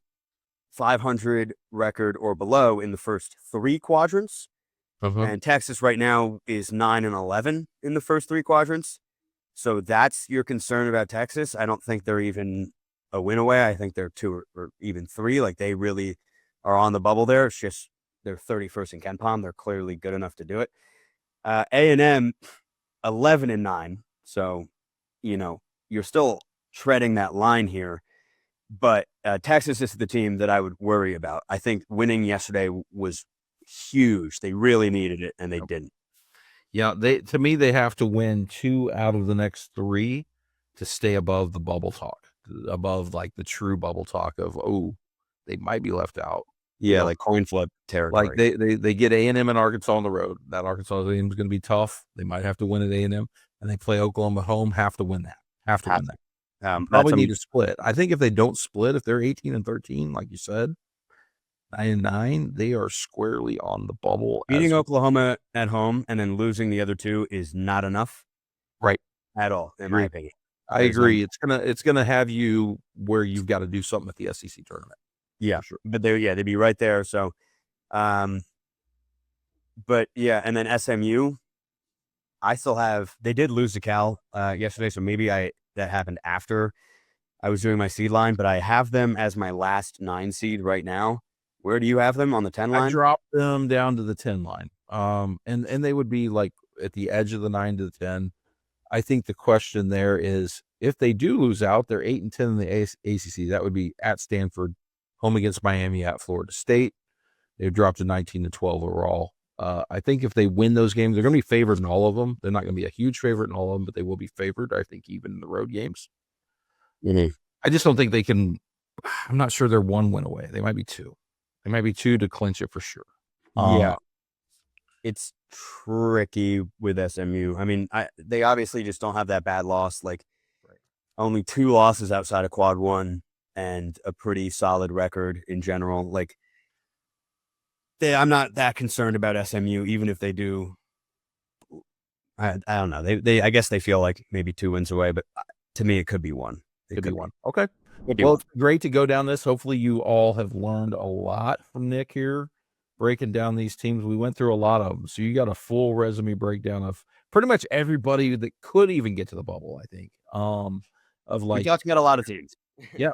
500 record or below in the first three quadrants. And Texas right now is 9-11 in the first three quadrants. So that's your concern about Texas. I don't think they're even a win away. I think they're 2 or even 3. Like, they really are on the bubble there. It's just they're 31st in KenPom. They're clearly good enough to do it. A&M 11-9. So, you're still treading that line here. But Texas is the team that I would worry about. I think winning yesterday was huge. They really needed it, and they didn't. Yeah, to me, they have to win 2 out of the next 3 to stay above the bubble talk, above like the true bubble talk of, they might be left out. Yeah, like coin flip territory. Like they get A&M and Arkansas on the road. That Arkansas team is going to be tough. They might have to win at A&M, and they play Oklahoma at home. Have to win that. Probably need to split. I think if they don't split, if they're 18-13, like you said, 9-9, they are squarely on the bubble. Beating Oklahoma at home and then losing the other 2 is not enough, right? At all, in my opinion. I agree. It's gonna have you where you've got to do something at the SEC tournament. Yeah, sure. But they'd be right there. So, but yeah, and then SMU, they did lose to Cal yesterday, so maybe that happened after I was doing my seed line, but I have them as my last 9 seed right now. Where do you have them on the 10 line? I dropped them down to the 10 line. And they would be like at the edge of the 9 to the 10. I think the question there is if they do lose out, they're 8-10 in the ACC. That would be at Stanford, home against Miami, at Florida State. They've dropped to 19-12 overall. I think if they win those games, they're going to be favored in all of them. They're not going to be a huge favorite in all of them, but they will be favored, I think, even in the road games. Mm-hmm. I just don't think they can. I'm not sure they're 1 win away. They might be 2. They might be 2 to clinch it for sure. Yeah. It's tricky with SMU. I mean, they obviously just don't have that bad loss. Like, only 2 losses outside of quad 1 and a pretty solid record in general. Like, I'm not that concerned about SMU, even if they do. I don't know. I guess they feel like maybe 2 wins away, but to me, it could be 1. It could be 1. Okay. Well, it's great to go down this. Hopefully you all have learned a lot from Nick here, breaking down these teams. We went through a lot of them. So you got a full resume breakdown of pretty much everybody that could even get to the bubble, I think. Of like, we got a lot of teams. Yeah.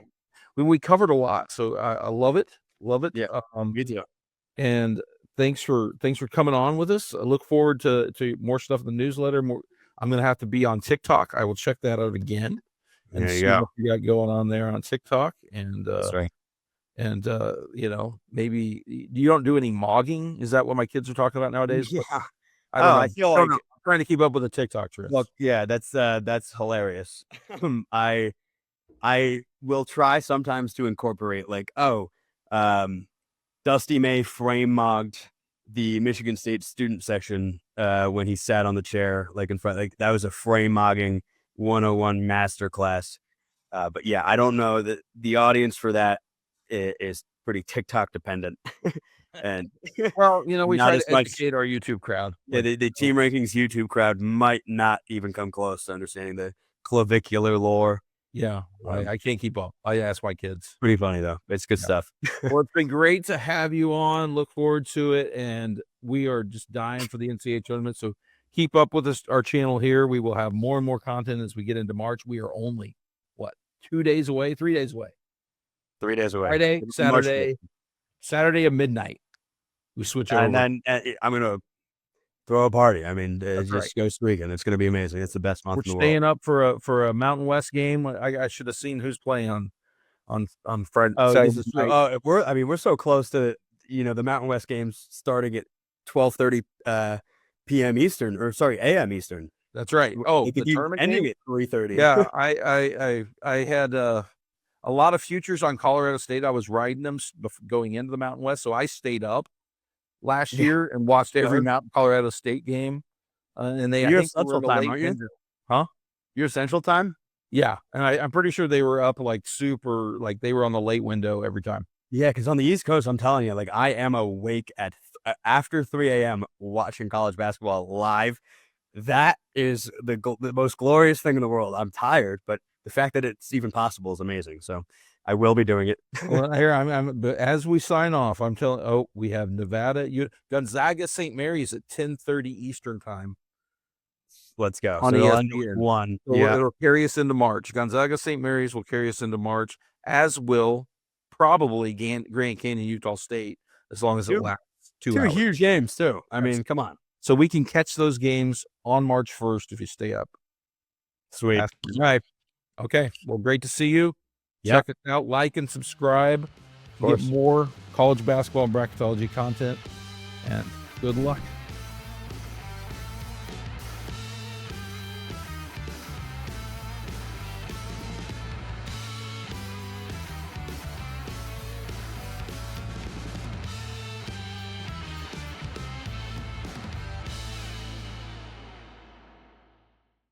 We covered a lot. So I love it. Love it. Yeah. Me too. And thanks for coming on with us. I look forward to more stuff in the newsletter. I'm going to have to be on TikTok. I will check that out again. And see what you got going on there on TikTok. And that's right. And maybe you don't do any mogging. Is that what my kids are talking about nowadays? Yeah. I don't know. I feel like I'm trying to keep up with the TikTok trends. Look, yeah, that's hilarious. I will try sometimes to incorporate Dusty May frame mogged the Michigan State student section when he sat on the chair in front. Like, that was a frame mogging 101 masterclass. But yeah, I don't know that the audience for that is pretty TikTok dependent. And we try to educate our YouTube crowd. Yeah, the Team Rankings YouTube crowd might not even come close to understanding the clavicular lore. Yeah, I can't keep up. I ask my kids. Pretty funny though. It's good stuff. Well, it's been great to have you on. Look forward to it, and we are just dying for the NCAA tournament. So keep up with our channel here. We will have more and more content as we get into March. We are only 2 days away, 3 days away. 3 days away. Friday, Much Saturday at midnight. We switch over. And then I'm gonna throw a party. I mean, That's just go streaking. It's gonna be amazing. It's the best month We're in the staying world. up for a Mountain West game. I should have seen who's playing on Friday. Oh, Saturday this is night. we're so close to the Mountain West games starting at 12:30 p.m. Eastern, or sorry, a.m. Eastern. That's right. Oh, It the could be tournament ending game? at 3:30. Yeah, I had a lot of futures on Colorado State. I was riding them going into the Mountain West, so I stayed up last Yeah. year and watched every Sure. Mountain Colorado State game. And I You're think they were Central in the Time, late aren't you? window. Huh? You're Central Time? Yeah, and I'm pretty sure they were up like super, like they were on the late window every time. Yeah, because on the East Coast, I'm telling you, like I am awake at after 3 a.m. watching college basketball live. That is the most glorious thing in the world. I'm tired, but the fact that it's even possible is amazing. So I will be doing it. Well, here but as we sign off, I'm telling. Oh, we have Nevada, Gonzaga, St. Mary's at 10:30 Eastern time. Let's go. On So it'll end ESPN. with 1. So Yeah. it'll carry us into March. Gonzaga, St. Mary's will carry us into March, as will probably Grand Canyon, Utah State, as long as it lasts 2 Two hours. huge games too. I mean, come on. So we can catch those games on March 1st if you stay up. Sweet. All right. Okay. Well, great to see you. Yep. Check it out. Like and subscribe to get more college basketball and bracketology content. And good luck.